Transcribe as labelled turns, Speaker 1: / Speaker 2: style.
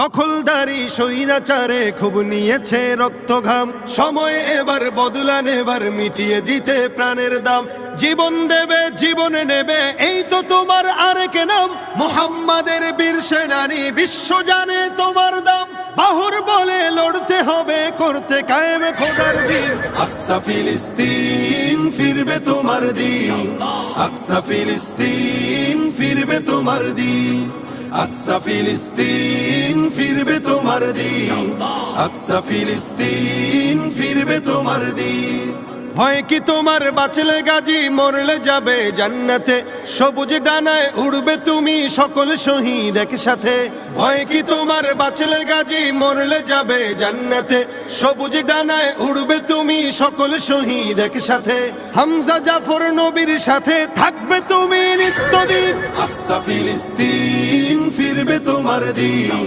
Speaker 1: দখলদারি স্বৈরাচারে খুব নিয়েছে রক্ত ঘাম, সময় এবার বদলান, এবার মিটিয়ে দিতে প্রাণের দাম। জীবন দেবে জীবন নেবে, এই তো তোমার আরেক নাম। মুহাম্মাদের বীর সেনানী, বিশ্ব জানে তোমার দাম। বাহুর বলে লড়তে হবে, করতে কায়েম খোদার দিন। আকসা ফিলিস্তিন ফিরবে তোমার দিন, আকসা ফিলিস্তিন ফিরবে তোমার দিন, আকসা ফিলিস্তিন ফিরবে তোমার দিন, আকসা ফিলিস্তিন ফিরবে তোমার দিন। ভয় কি তোমার, বাঁচলে গাজী মরলে যাবে জান্নাতে। সবুজ ডানায় উড়বে তুমি সকল শহীদ একসাথে। ভয় কি তোমার, বাঁচলে গাজী মরলে যাবে জান্নাতে। সবুজ ডানায় উড়বে তুমি সকল শহীদ একসাথে। হামজা জাফর নবীর সাথে থাকবে তুমি নিত্যদিন। আকসা ফিলিস্তিন ফিরবে তোমার দিন।